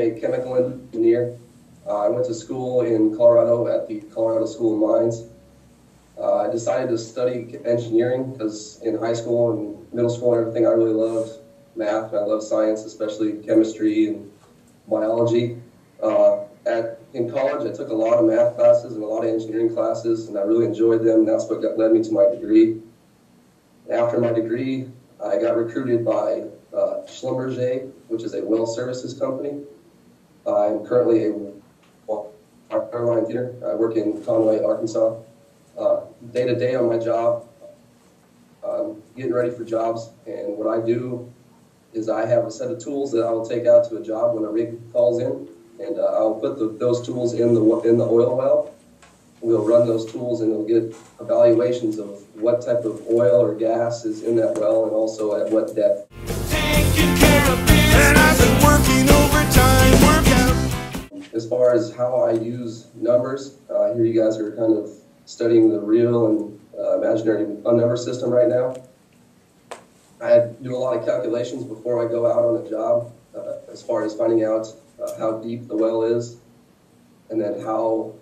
a chemical engineer. I went to school in Colorado at the Colorado School of Mines. I decided to study engineering because in high school and middle school and everything, I really loved math and I loved science, especially chemistry and biology. In college, I took a lot of math classes and a lot of engineering classes, and I really enjoyed them. And that's what led me to my degree. After my degree, I got recruited by Schlumberger, which is a well services company. I'm currently a wireline fitter. I work in Conway, Arkansas. Day to day on my job, I'm getting ready for jobs, and what I do is I have a set of tools that I will take out to a job when a rig calls in, and I'll put those tools in the oil well. We'll run those tools and we'll get evaluations of what type of oil or gas is in that well and also at what depth. Taking care of business. And I've been working overtime, workout. As far as how I use numbers, here you guys are kind of studying the real and imaginary unnumber system right now. I do a lot of calculations before I go out on a job as far as finding out how deep the well is, and then how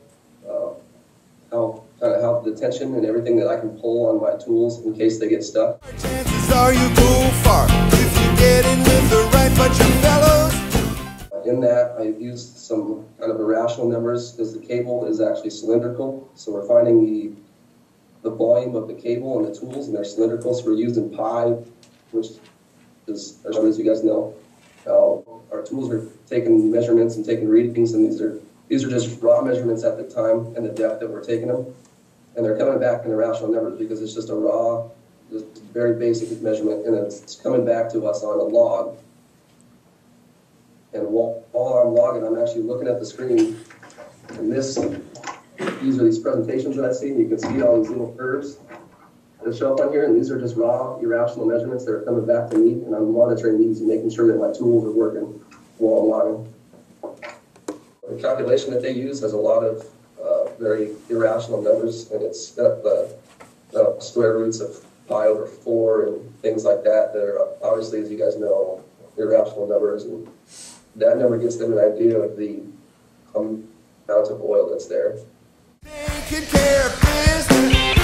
the tension and everything that I can pull on my tools in case they get stuck. Chances are you go far if you get in with the right bunch of fellows. In that, I used some kind of irrational numbers because the cable is actually cylindrical. So we're finding the volume of the cable and the tools, and they're cylindrical. So we're using pi, which is, as you guys know, our tools are taking measurements and taking readings, and these are just raw measurements at the time and the depth that we're taking them. And they're coming back in irrational numbers because it's just a raw, just very basic measurement, and it's coming back to us on a log. And while I'm logging, I'm actually looking at the screen, and these are these presentations that I see, and you can see all these little curves that show up on here, and these are just raw, irrational measurements that are coming back to me, and I'm monitoring these and making sure that my tools are working while I'm logging. The calculation that they use has a lot of very irrational numbers, and it's got the square roots of pi over 4 and things like that that are obviously, as you guys know, irrational numbers, and that number gives them an idea of the amount of oil that's there. Taking care of business.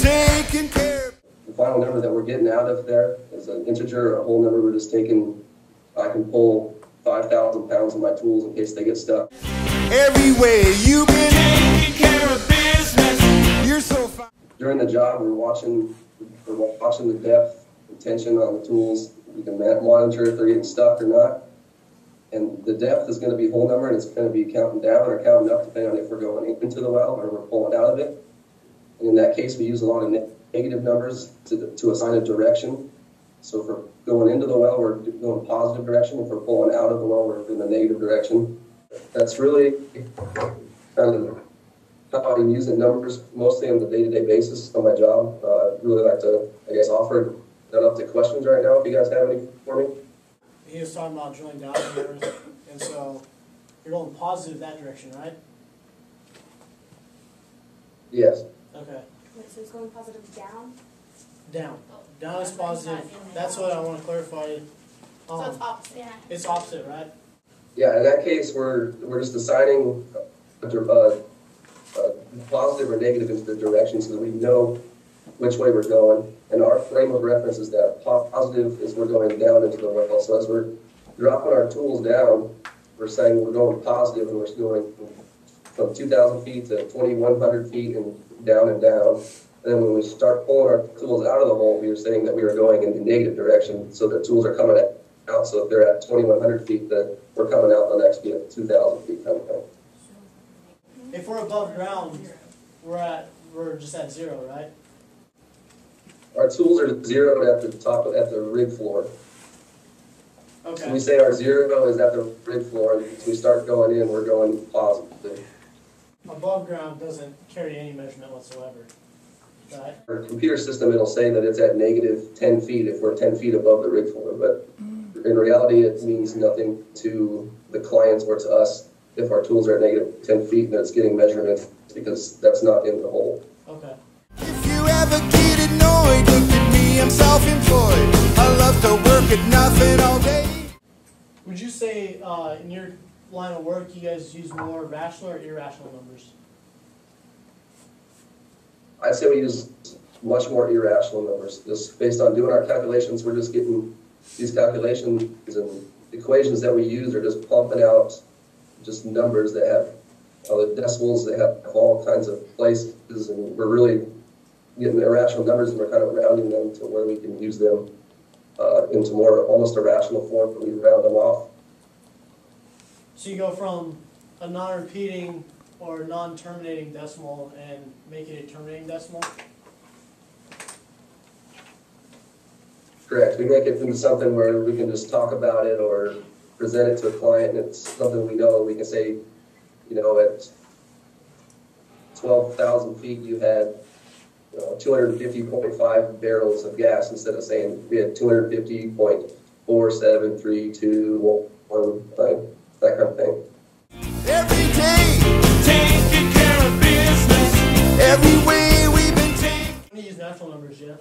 Taking care. The final number that we're getting out of there is an integer or a whole number we're just taking. I can pull 5,000 pounds of my tools in case they get stuck. Every way you've been taking care of business. You're so fine. During the job, we're watching the depth and tension on the tools. We can monitor if they're getting stuck or not. And the depth is going to be whole number, and it's going to be counting down or counting up depending on if we're going into the well or we're pulling out of it. And in that case, we use a lot of negative numbers to assign a direction. So if we're going into the well, we're going positive direction. If we're pulling out of the well, we're in the negative direction. That's really kind of how I'm using numbers mostly on the day-to-day basis on my job. I'd really like to, I guess, offer that up to questions right now if you guys have any for me. He was talking about drilling down here, and so you're going positive that direction, right? Yes. Okay. So it's going positive down? Down. Down is positive. That's what I want to clarify. So it's opposite. Yeah. It's opposite, right? Yeah, in that case, we're just assigning a positive or negative into the direction so that we know which way we're going. And our frame of reference is that positive is we're going down into the well. So as we're dropping our tools down, we're saying we're going positive, and we're going from 2,000 feet to 2,100 feet and down and down. And then when we start pulling our tools out of the hole, we were saying that we were going in the negative direction, so the tools are coming out. So if they're at 2,100 feet, then we're coming out the next feet at 2,000 feet coming out. If we're above ground, we're just at 0, right? Our tools are zeroed at the top at the rig floor. Okay. So we say our 0 is at the rig floor, and as we start going in, we're going positive. Above ground doesn't carry any measurement whatsoever, right? Our computer system, it'll say that it's at negative 10 feet if we're 10 feet above the rig floor, but in reality, it means nothing to the clients or to us if our tools are at negative 10 feet and it's getting measurements, because that's not in the hole. Okay. If you ever get annoyed, look at me, I'm self-employed. I love to work at nothing all day. Would you say in your line of work you guys use more rational or irrational numbers? I'd say we use much more irrational numbers. Just based on doing our calculations, we're just getting these calculations and equations that we use are just pumping out just numbers that have the decimals that have all kinds of places, and we're really getting irrational numbers and we're kind of rounding them to where we can use them into more almost a rational form, but we round them off. So you go from a non-repeating or non-terminating decimal and make it a terminating decimal? Correct. We make it into something where we can just talk about it or present it to a client, and it's something we know. We can say, you know, at 12,000 feet, you had 250.5 barrels of gas instead of saying we had 250.473211, that kind of thing. Every day, taking care of business. Every way we've been taking. When you use natural numbers, Jeff?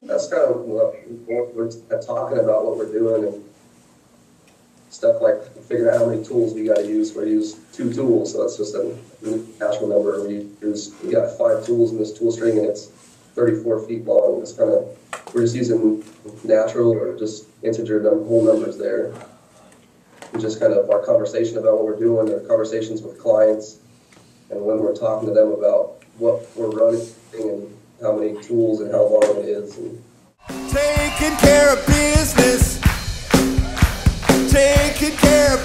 That's kind of what we're talking about, what we're doing, and stuff like figuring out how many tools we got to use. We use 2 tools, so that's just a natural number. We got 5 tools in this tool string, and it's 34 feet long. It's kind of, we're just using natural or just integer whole numbers there. And just kind of our conversation about what we're doing, our conversations with clients, and when we're talking to them about what we're running and how many tools and how long it is. And Taking care of business. Taking care of